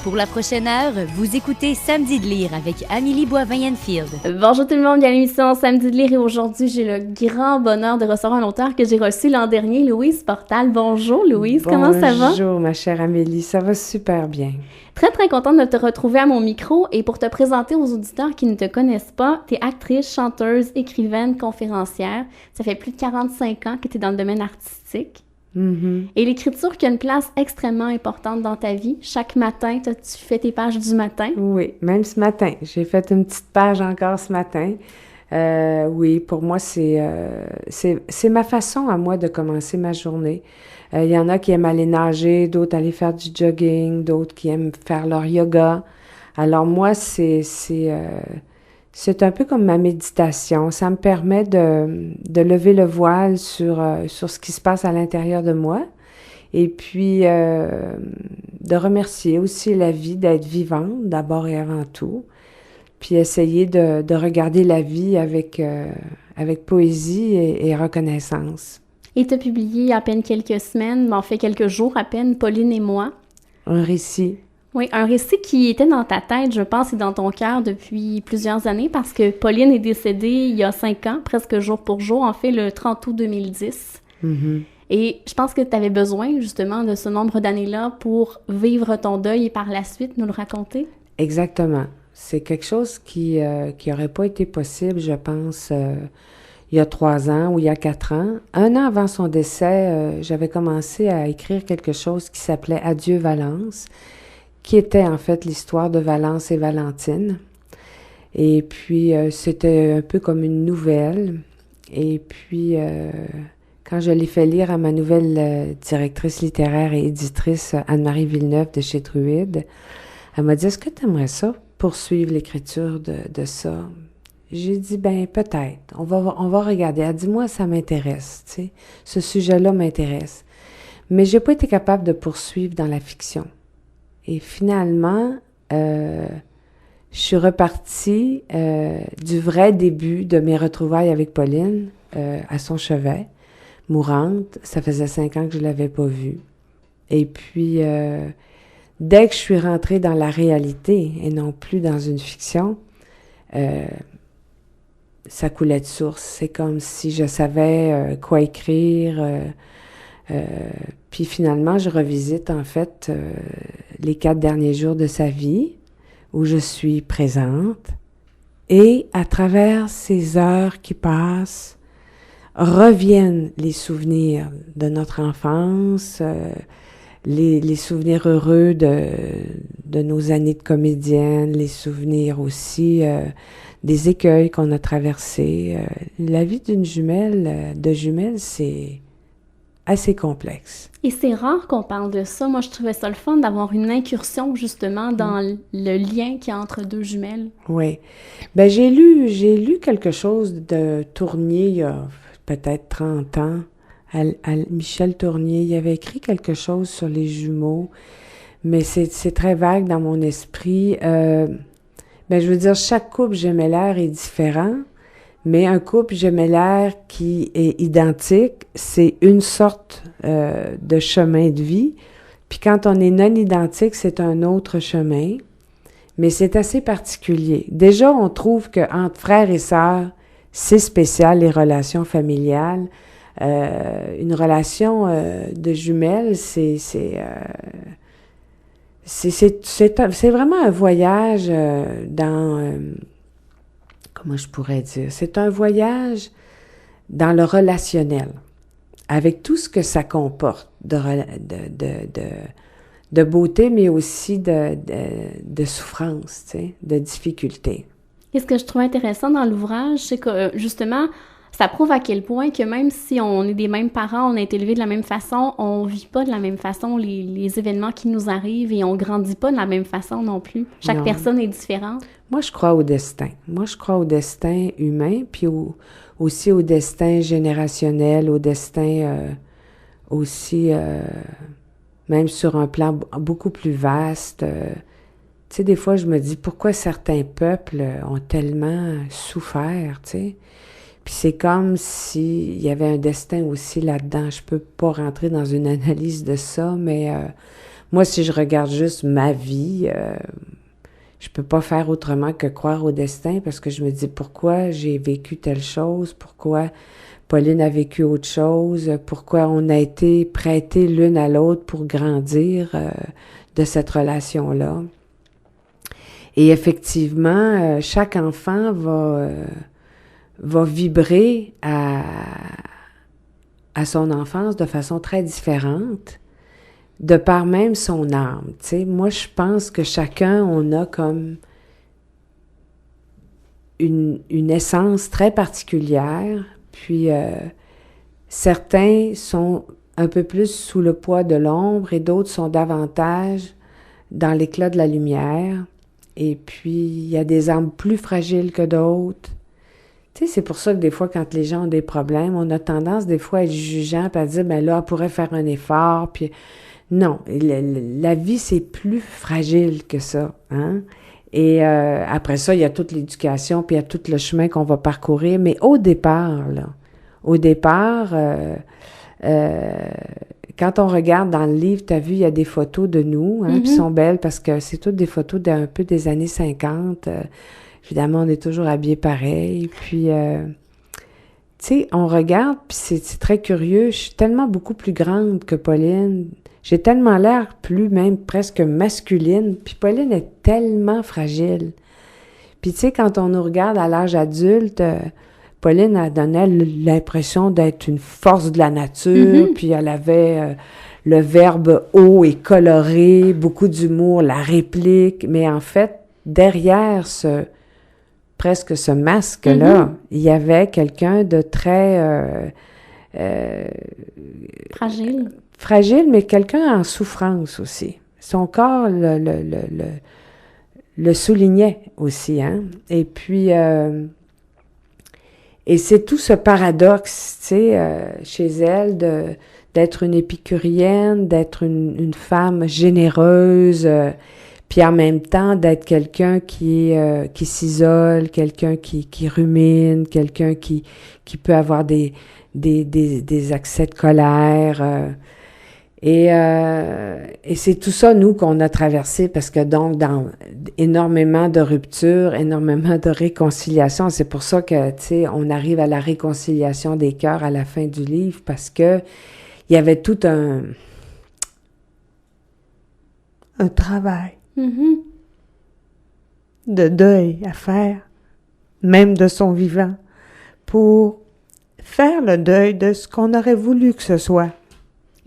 Pour la prochaine heure, vous écoutez Samedi de lire avec Amélie Boivin-Enfield. Bonjour tout le monde, bienvenue à l'émission Samedi de lire et aujourd'hui, j'ai le grand bonheur de recevoir un auteur que j'ai reçu l'an dernier, Louise Portal. Bonjour Louise, comment ça va? Bonjour ma chère Amélie, ça va super bien. Très très contente de te retrouver à mon micro et pour te présenter aux auditeurs qui ne te connaissent pas, t'es actrice, chanteuse, écrivaine, conférencière. Ça fait plus de 45 ans que t'es dans le domaine artistique. Et l'écriture qui a une place extrêmement importante dans ta vie. Chaque matin, tu fais tes pages du matin. Oui, même ce matin. J'ai fait une petite page encore ce matin. Oui, pour moi, c'est ma façon à moi de commencer ma journée. Il y en a qui aiment aller nager, d'autres aller faire du jogging, d'autres qui aiment faire leur yoga. Alors moi, c'est un peu comme ma méditation. Ça me permet de lever le voile sur ce qui se passe à l'intérieur de moi et puis de remercier aussi la vie d'être vivante d'abord et avant tout, puis essayer de regarder la vie avec poésie et reconnaissance. Et tu as publié il y a à peine quelques semaines, en fait quelques jours à peine, Pauline et moi. Un récit. Oui, un récit qui était dans ta tête, je pense, et dans ton cœur depuis plusieurs années, parce que Pauline est décédée il y a 5 ans, presque jour pour jour, en fait, le 30 août 2010. Et je pense que tu avais besoin, justement, de ce nombre d'années-là pour vivre ton deuil et par la suite nous le raconter. Exactement. C'est quelque chose qui aurait pas été possible, je pense, il y a 3 ans ou il y a 4 ans. 1 an avant son décès, j'avais commencé à écrire quelque chose qui s'appelait « Adieu Valence », qui était en fait l'histoire de Valence et Valentine. Et puis, c'était un peu comme une nouvelle. Et puis, quand je l'ai fait lire à ma nouvelle directrice littéraire et éditrice, Anne-Marie Villeneuve de chez Druide, elle m'a dit « Est-ce que tu aimerais ça, poursuivre l'écriture de ça? » J'ai dit « Ben, peut-être. On va regarder. » Elle dit « Moi, ça m'intéresse, tu sais. Ce sujet-là m'intéresse. » Mais j'ai pas été capable de poursuivre dans la fiction. Et finalement, je suis repartie du vrai début de mes retrouvailles avec Pauline à son chevet, mourante. Ça faisait 5 ans que je l'avais pas vue. Et puis, dès que je suis rentrée dans la réalité et non plus dans une fiction, ça coulait de source. C'est comme si je savais quoi écrire. Puis finalement, je revisite en fait les 4 derniers jours de sa vie où je suis présente et à travers ces heures qui passent, reviennent les souvenirs de notre enfance, les souvenirs heureux de nos années de comédienne, les souvenirs aussi des écueils qu'on a traversés. La vie d'une jumelle, c'est assez complexe. Et c'est rare qu'on parle de ça. Moi, je trouvais ça le fun d'avoir une incursion, justement, dans le lien qu'il y a entre 2 jumelles. Oui. Ben, j'ai lu quelque chose de Tournier, il y a peut-être 30 ans. Michel Tournier, il avait écrit quelque chose sur les jumeaux, mais c'est très vague dans mon esprit. Ben, je veux dire, chaque couple gemellaire est différent, mais un couple gemellaire qui est identique, c'est une sorte de chemin de vie. Puis quand on est non identique, c'est un autre chemin. Mais c'est assez particulier. Déjà, on trouve qu'entre frères et sœurs, c'est spécial, les relations familiales. Une relation de jumelles, c'est vraiment un voyage comment je pourrais dire? C'est un voyage dans le relationnel, avec tout ce que ça comporte de beauté, mais aussi de souffrance, tu sais, de difficulté. Et ce que je trouve intéressant dans l'ouvrage, c'est que, justement, ça prouve à quel point que même si on est des mêmes parents, on a été élevés de la même façon, on vit pas de la même façon les événements qui nous arrivent et on grandit pas de la même façon non plus. Chaque personne est différente. Moi, je crois au destin. Moi, je crois au destin humain, puis aussi au destin générationnel, au destin aussi, même sur un plan beaucoup plus vaste. Tu sais, des fois, je me dis, pourquoi certains peuples ont tellement souffert, tu sais? Puis c'est comme s'il y avait un destin aussi là-dedans. Je peux pas rentrer dans une analyse de ça, mais moi, si je regarde juste ma vie, je peux pas faire autrement que croire au destin parce que je me dis pourquoi j'ai vécu telle chose, pourquoi Pauline a vécu autre chose, pourquoi on a été prêtés l'une à l'autre pour grandir de cette relation-là. Et effectivement, chaque enfant va vibrer à son enfance de façon très différente, de par même son âme. Tu sais, moi, je pense que chacun, on a comme une essence très particulière, puis certains sont un peu plus sous le poids de l'ombre et d'autres sont davantage dans l'éclat de la lumière. Et puis, il y a des âmes plus fragiles que d'autres. Tu sais, c'est pour ça que des fois, quand les gens ont des problèmes, on a tendance des fois à être jugeant et à dire, ben là, on pourrait faire un effort. Puis non, la vie, c'est plus fragile que ça, hein? Et après ça, il y a toute l'éducation, puis il y a tout le chemin qu'on va parcourir. Mais au départ, quand on regarde dans le livre, tu as vu, il y a des photos de nous, hein, puis sont belles parce que c'est toutes des photos d'un peu des années 50. Évidemment, on est toujours habillés pareil. Puis, tu sais, on regarde, puis c'est très curieux. Je suis tellement beaucoup plus grande que Pauline. J'ai tellement l'air plus, même presque masculine. Puis Pauline est tellement fragile. Puis tu sais, quand on nous regarde à l'âge adulte, Pauline a donné l'impression d'être une force de la nature. Puis elle avait le verbe haut et coloré, beaucoup d'humour, la réplique. Mais en fait, derrière presque ce masque-là, il y avait quelqu'un de très... fragile, mais quelqu'un en souffrance aussi. Son corps le soulignait aussi, hein. Et puis, et c'est tout ce paradoxe, tu sais, chez elle, d'être une épicurienne, d'être une femme généreuse, puis en même temps d'être quelqu'un qui s'isole, quelqu'un qui rumine, quelqu'un qui peut avoir des accès de colère. Et c'est tout ça, nous, qu'on a traversé, parce que donc, dans énormément de ruptures, énormément de réconciliation, c'est pour ça que, tu sais, on arrive à la réconciliation des cœurs à la fin du livre, parce que il y avait tout un travail de deuil à faire, même de son vivant, pour faire le deuil de ce qu'on aurait voulu que ce soit.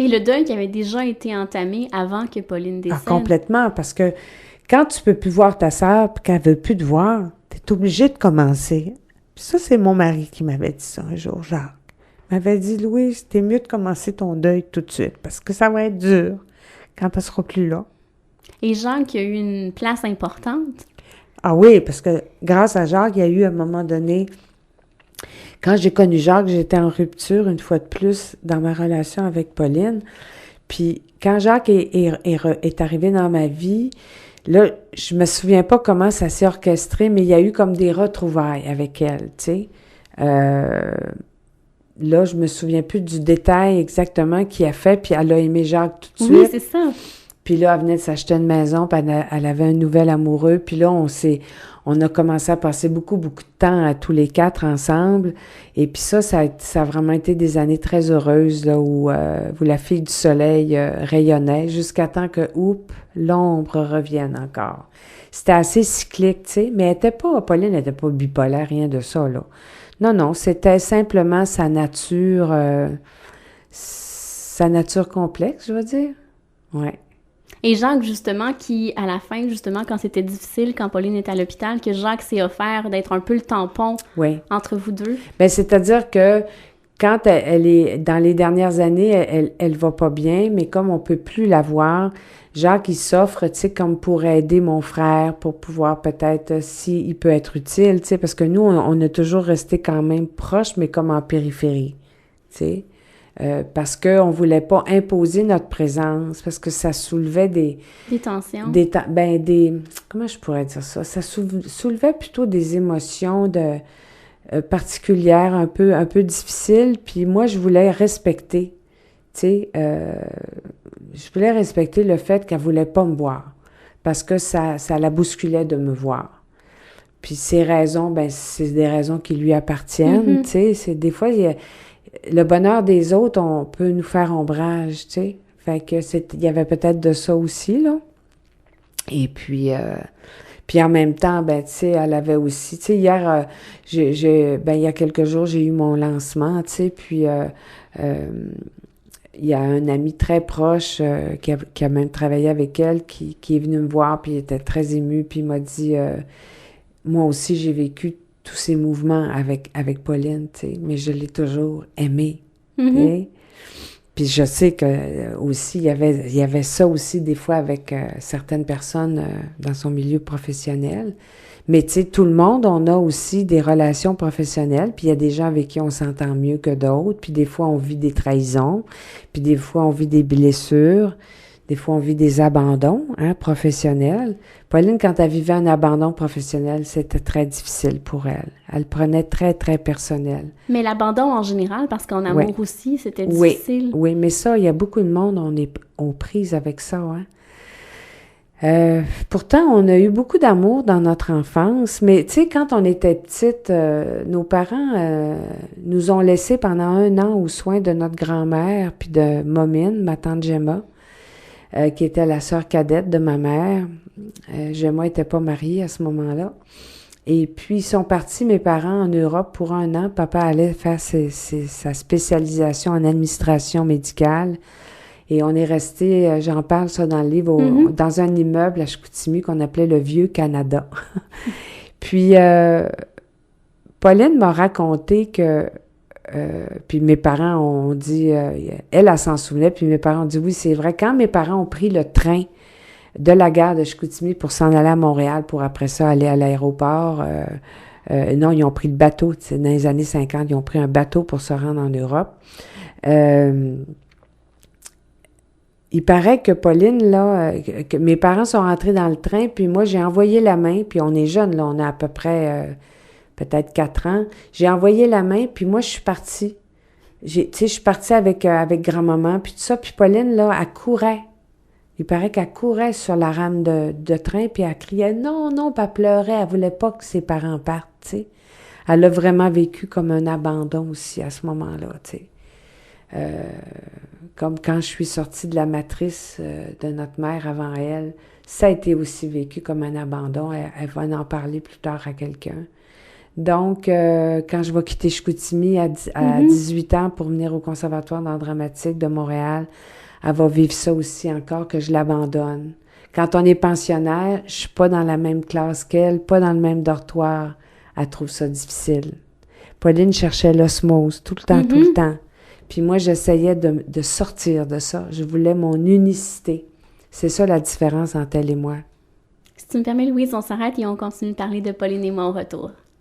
Et le deuil qui avait déjà été entamé avant que Pauline décède. Ah, complètement, parce que quand tu peux plus voir ta sœur et qu'elle veut plus te voir, t'es obligé de commencer. Puis ça, c'est mon mari qui m'avait dit ça un jour, Jacques. Il m'avait dit, Louise, t'es mieux de commencer ton deuil tout de suite, parce que ça va être dur quand elle sera plus là. Et Jacques a eu une place importante. Ah oui, parce que grâce à Jacques, il y a eu à un moment donné... Quand j'ai connu Jacques, j'étais en rupture une fois de plus dans ma relation avec Pauline. Puis quand Jacques est arrivé dans ma vie, là, je me souviens pas comment ça s'est orchestré, mais il y a eu comme des retrouvailles avec elle, tu sais. Là, je me souviens plus du détail exactement qu'il a fait, puis elle a aimé Jacques tout de suite. Oui, c'est ça. Puis là, elle venait de s'acheter une maison, puis elle avait un nouvel amoureux. Puis là, on a commencé à passer beaucoup de temps à tous les quatre ensemble. Et puis ça a vraiment été des années très heureuses, là, où la fille du soleil rayonnait jusqu'à temps que, l'ombre revienne encore. C'était assez cyclique, tu sais, mais Pauline n'était pas bipolaire, rien de ça, là. Non, c'était simplement sa nature complexe, je veux dire. Ouais. Et Jacques, justement, qui, à la fin, justement, quand c'était difficile, quand Pauline était à l'hôpital, que Jacques s'est offert d'être un peu le tampon entre vous deux. Bien, c'est-à-dire que quand elle est dans les dernières années, elle va pas bien, mais comme on peut plus la voir, Jacques, il s'offre, tu sais, comme pour aider mon frère, pour pouvoir peut-être, s'il peut être utile, tu sais, parce que nous, on a toujours resté quand même proches, mais comme en périphérie, tu sais. Parce qu'on voulait pas imposer notre présence, parce que ça soulevait des tensions. Comment je pourrais dire ça? Ça soulevait plutôt des émotions particulières, un peu difficiles, puis moi, je voulais respecter, tu sais, je voulais respecter le fait qu'elle voulait pas me voir parce que ça la bousculait de me voir. Puis ses raisons, ben c'est des raisons qui lui appartiennent, tu sais. C'est des fois, le bonheur des autres, on peut nous faire ombrage, tu sais. Fait que il y avait peut-être de ça aussi, là. Et puis en même temps, ben tu sais, elle avait aussi, tu sais, hier, il y a quelques jours, j'ai eu mon lancement, tu sais, puis il y a un ami très proche qui a même travaillé avec elle, qui est venu me voir, puis il était très ému, puis il m'a dit, moi aussi, j'ai vécu tous ces mouvements avec Pauline, tu sais, mais je l'ai toujours aimée, tu sais. Puis je sais que aussi, il y avait ça aussi des fois avec certaines personnes dans son milieu professionnel. Mais tu sais, tout le monde, on a aussi des relations professionnelles, puis il y a des gens avec qui on s'entend mieux que d'autres, puis des fois on vit des trahisons, puis des fois on vit des blessures, des fois on vit des abandons professionnels. Pauline, quand elle vivait un abandon professionnel, c'était très difficile pour elle. Elle le prenait très, très personnel. Mais l'abandon en général, parce qu'en amour aussi, c'était difficile. Oui, mais ça, il y a beaucoup de monde, on est aux prises avec ça, hein. Pourtant, on a eu beaucoup d'amour dans notre enfance, mais tu sais, quand on était petite, nos parents nous ont laissés pendant 1 an aux soins de notre grand-mère, puis de Momine, ma tante Gemma, qui était la sœur cadette de ma mère. Gemma n'était pas mariée à ce moment-là. Et puis, ils sont partis, mes parents, en Europe pour 1 an. Papa allait faire sa spécialisation en administration médicale. Et on est resté, j'en parle ça dans le livre, dans un immeuble à Chicoutimi qu'on appelait le Vieux Canada. Puis, Pauline m'a raconté que, puis mes parents ont dit, elle s'en souvenait, puis mes parents ont dit, oui, c'est vrai, quand mes parents ont pris le train de la gare de Chicoutimi pour s'en aller à Montréal, pour après ça aller à l'aéroport, non, ils ont pris le bateau, dans les années 50, ils ont pris un bateau pour se rendre en Europe. Il paraît que Pauline, là, que mes parents sont rentrés dans le train, puis moi, j'ai envoyé la main, puis on est jeunes, là, on a à peu près, peut-être 4 ans. J'ai envoyé la main, puis moi, je suis partie. Tu sais, je suis partie avec grand-maman, puis tout ça, puis Pauline, là, elle courait. Il paraît qu'elle courait sur la rame de train, puis elle criait « Non, non », puis elle pleurait, elle voulait pas que ses parents partent, tu sais. Elle a vraiment vécu comme un abandon aussi à ce moment-là, tu sais. Comme quand je suis sortie de la matrice de notre mère avant elle, ça a été aussi vécu comme un abandon. Elle va en parler plus tard à quelqu'un. Donc, quand je vais quitter Chicoutimi à 18 ans pour venir au Conservatoire d'art dramatique de Montréal, elle va vivre ça aussi encore, que je l'abandonne. Quand on est pensionnaire, je suis pas dans la même classe qu'elle, pas dans le même dortoir. Elle trouve ça difficile. Pauline cherchait l'osmose tout le temps, tout le temps. Puis moi, j'essayais de sortir de ça. Je voulais mon unicité. C'est ça la différence entre elle et moi. Si tu me permets, Louise, on s'arrête et on continue de parler de Pauline et moi au retour.